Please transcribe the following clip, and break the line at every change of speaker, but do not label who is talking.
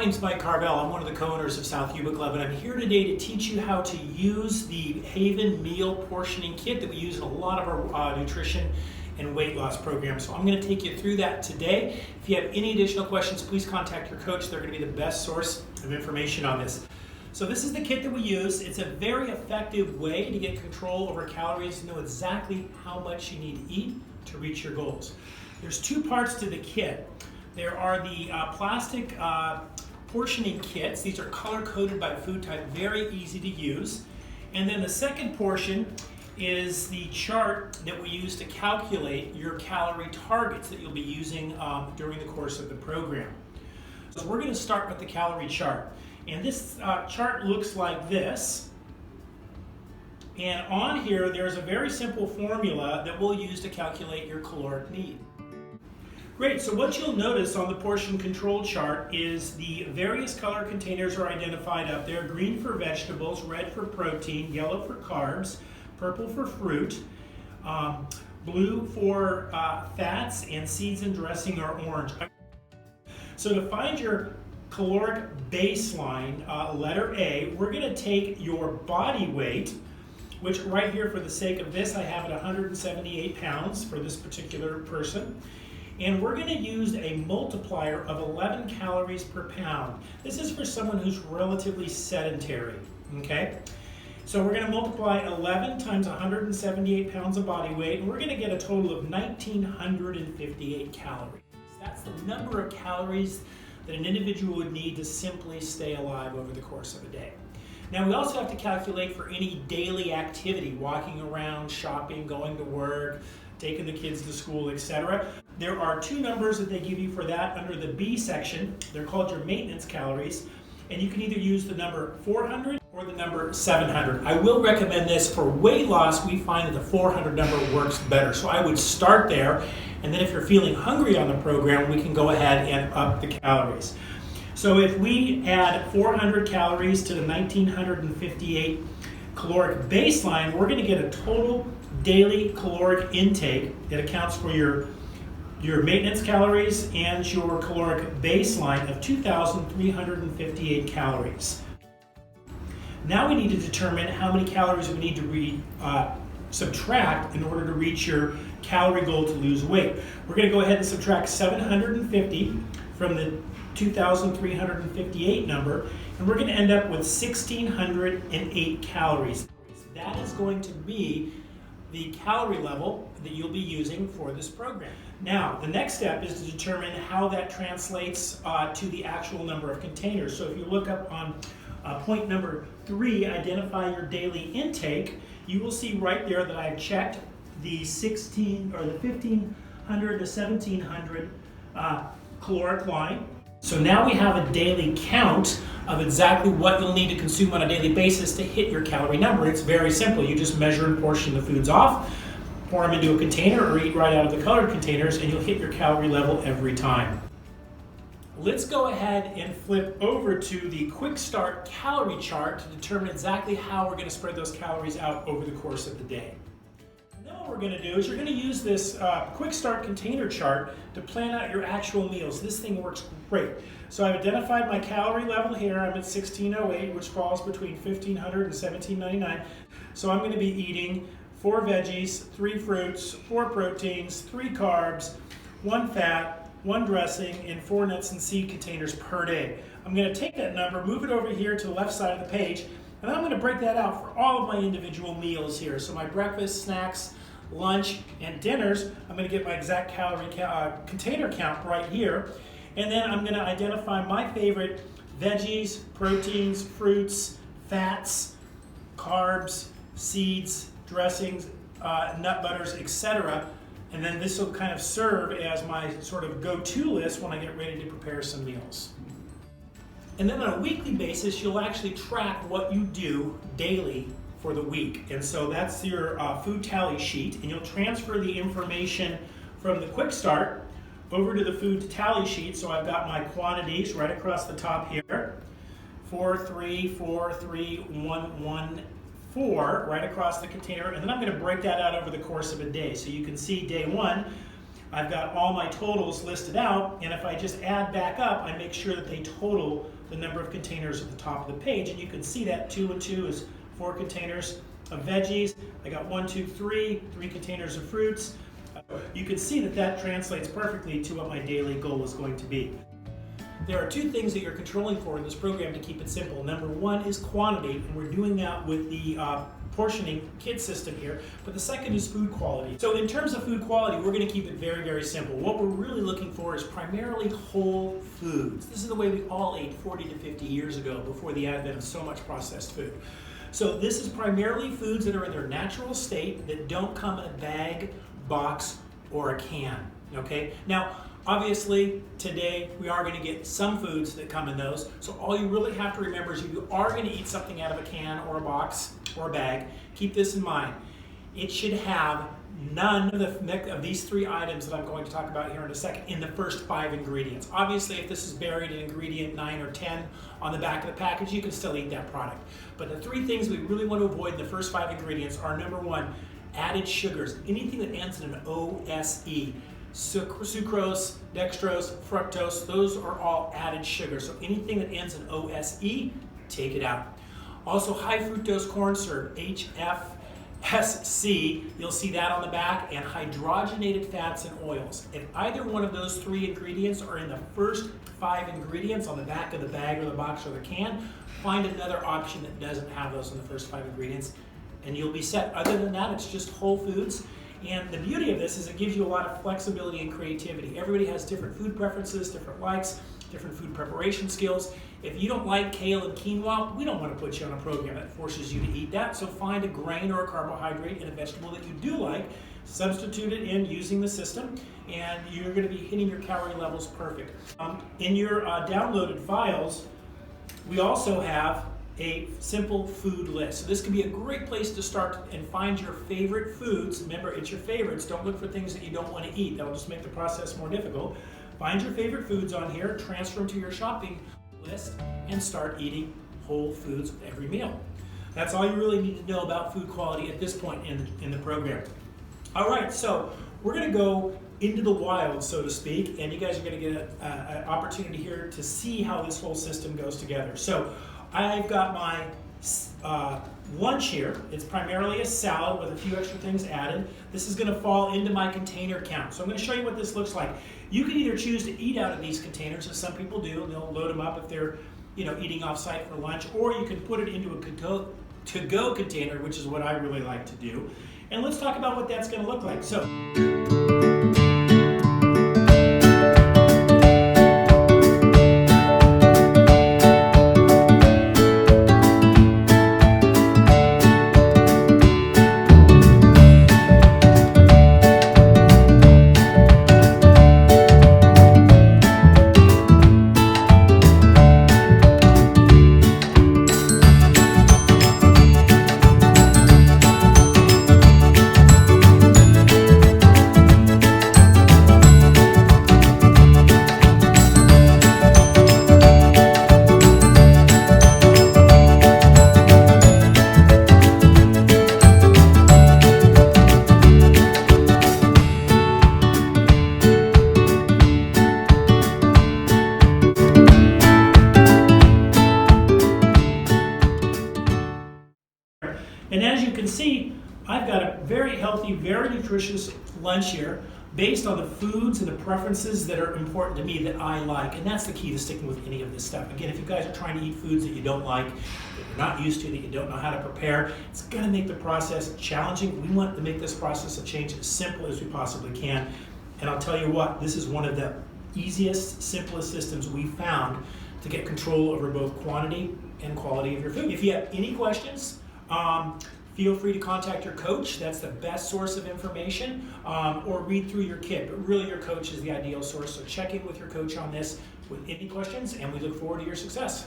name's Mike Carvel. I'm one of the co-owners of South Yuba Club, and I'm here today to teach you how to use the Haven meal portioning kit that we use in a lot of our nutrition and weight loss programs. So I'm going to take you through that today. If you have any additional questions, please contact your coach. They're going to be the best source of information on this. So this is the kit that we use. It's a very effective way to get control over calories, to know exactly how much you need to eat to reach your goals. There's two parts to the kit. There are the plastic portioning kits. These are color-coded by food type, very easy to use. And then the second portion is the chart that we use to calculate your calorie targets that you'll be using during the course of the program. So we're going to start with the calorie chart. And this chart looks like this. And on here, there's a very simple formula that we'll use to calculate your caloric need. Great, so what you'll notice on the portion control chart is the various color containers are identified up there. Green for vegetables, red for protein, yellow for carbs, purple for fruit, blue for fats, and seeds and dressing are orange. So to find your caloric baseline, letter A, we're going to take your body weight, which right here for the sake of this, I have it 178 pounds for this particular person. And we're going to use a multiplier of 11 calories per pound. This is for someone who's relatively sedentary, okay? So we're going to multiply 11 times 178 pounds of body weight, and we're going to get a total of 1,958 calories. That's the number of calories that an individual would need to simply stay alive over the course of a day. Now we also have to calculate for any daily activity, walking around, shopping, going to work, taking the kids to school, etc. There are two numbers that they give you for that under the B section. They're called your maintenance calories, and you can either use the number 400 or the number 700. I will recommend this for weight loss. We find that the 400 number works better. So I would start there, and then if you're feeling hungry on the program, we can go ahead and up the calories. So if we add 400 calories to the 1,958 caloric baseline, we're going to get a total daily caloric intake that accounts for your maintenance calories and your caloric baseline of 2,358 calories. Now we need to determine how many calories we need to subtract in order to reach your calorie goal to lose weight. We're going to go ahead and subtract 750 from the 2,358 number, and we're going to end up with 1,608 calories. That is going to be the calorie level that you'll be using for this program. Now, the next step is to determine how that translates to the actual number of containers. So if you look up on point number 3, identify your daily intake, you will see right there that I've checked the 1,500 to 1,700 caloric line. So now we have a daily count of exactly what you'll need to consume on a daily basis to hit your calorie number. It's very simple. You just measure and portion the foods off, pour them into a container or eat right out of the colored containers, and you'll hit your calorie level every time. Let's go ahead and flip over to the Quick Start Calorie Chart to determine exactly how we're going to spread those calories out over the course of the day. Now what we're going to do is you're going to use this Quick Start Container Chart to plan out your actual meals. This thing works great. So I've identified my calorie level here. I'm at 1,608, which falls between 1,500 and 1,799. So I'm going to be eating 4 veggies, 3 fruits, 4 proteins, 3 carbs, 1 fat, 1 dressing, and 4 nuts and seed containers per day. I'm going to take that number, move it over here to the left side of the page, and I'm going to break that out for all of my individual meals here. So my breakfast, snacks, lunch, and dinners, I'm going to get my exact calorie container count right here. And then I'm going to identify my favorite veggies, proteins, fruits, fats, carbs, seeds, dressings, nut butters, etc. And then this will kind of serve as my sort of go-to list when I get ready to prepare some meals. And then on a weekly basis, you'll actually track what you do daily for the week. And so that's your food tally sheet, and you'll transfer the information from the Quick Start over to the food tally sheet. So I've got my quantities right across the top here. 4, 3, 4, 3, 1, 1, 4 right across the container, and then I'm going to break that out over the course of a day. So you can see day 1, I've got all my totals listed out, and if I just add back up, I make sure that they total the number of containers at the top of the page, and you can see that 2 and 2 is 4 containers of veggies. I got 1, 2, 3 containers of fruits. You can see that that translates perfectly to what my daily goal is going to be. There are 2 things that you're controlling for in this program to keep it simple. Number 1 is quantity, and we're doing that with the portioning kit system here, but the second is food quality. So in terms of food quality, we're going to keep it very, very simple. What we're really looking for is primarily whole foods. This is the way we all ate 40 to 50 years ago before the advent of so much processed food. So this is primarily foods that are in their natural state that don't come in a bag, box, or a can, okay? Now, obviously, today we are going to get some foods that come in those, so all you really have to remember is if you are going to eat something out of a can or a box or a bag, keep this in mind. It should have none of these 3 items that I'm going to talk about here in a second in the first 5 ingredients. Obviously, if this is buried in ingredient 9 or 10 on the back of the package, you can still eat that product. But the 3 things we really want to avoid in the first 5 ingredients are, number 1, added sugars. Anything that ends in an OSE. Sucrose, dextrose, fructose, those are all added sugars. So anything that ends in OSE, take it out. Also, high fructose corn syrup, HFSC, you'll see that on the back, and hydrogenated fats and oils. If either one of those 3 ingredients are in the first 5 ingredients on the back of the bag or the box or the can, find another option that doesn't have those in the first 5 ingredients, and you'll be set. Other than that, it's just whole foods. And the beauty of this is it gives you a lot of flexibility and creativity. Everybody has different food preferences, different likes, different food preparation skills. If you don't like kale and quinoa, we don't want to put you on a program that forces you to eat that. So find a grain or a carbohydrate and a vegetable that you do like, substitute it in using the system, and you're going to be hitting your calorie levels perfect. In your downloaded files, we also have a simple food list. So this can be a great place to start and find your favorite foods. Remember, it's your favorites. Don't look for things that you don't want to eat. That'll just make the process more difficult. Find your favorite foods on here, transfer them to your shopping list, and start eating whole foods with every meal. That's all you really need to know about food quality at this point in the program. All right, so we're going to go into the wild, so to speak, and you guys are going to get an opportunity here to see how this whole system goes together. So I've got my lunch here. It's primarily a salad with a few extra things added. This is going to fall into my container count. So I'm going to show you what this looks like. You can either choose to eat out of these containers, as some people do, and they'll load them up if they're eating off-site for lunch, or you can put it into a to-go container, which is what I really like to do. And let's talk about what that's going to look like. So. And as you can see, I've got a very healthy, very nutritious lunch here based on the foods and the preferences that are important to me that I like. And that's the key to sticking with any of this stuff. Again, if you guys are trying to eat foods that you don't like, that you're not used to, that you don't know how to prepare, it's going to make the process challenging. We want to make this process of change as simple as we possibly can. And I'll tell you what, this is one of the easiest, simplest systems we found to get control over both quantity and quality of your food. If you have any questions, feel free to contact your coach. That's the best source of information, or read through your kit. But really, your coach is the ideal source. So check in with your coach on this with any questions, and we look forward to your success.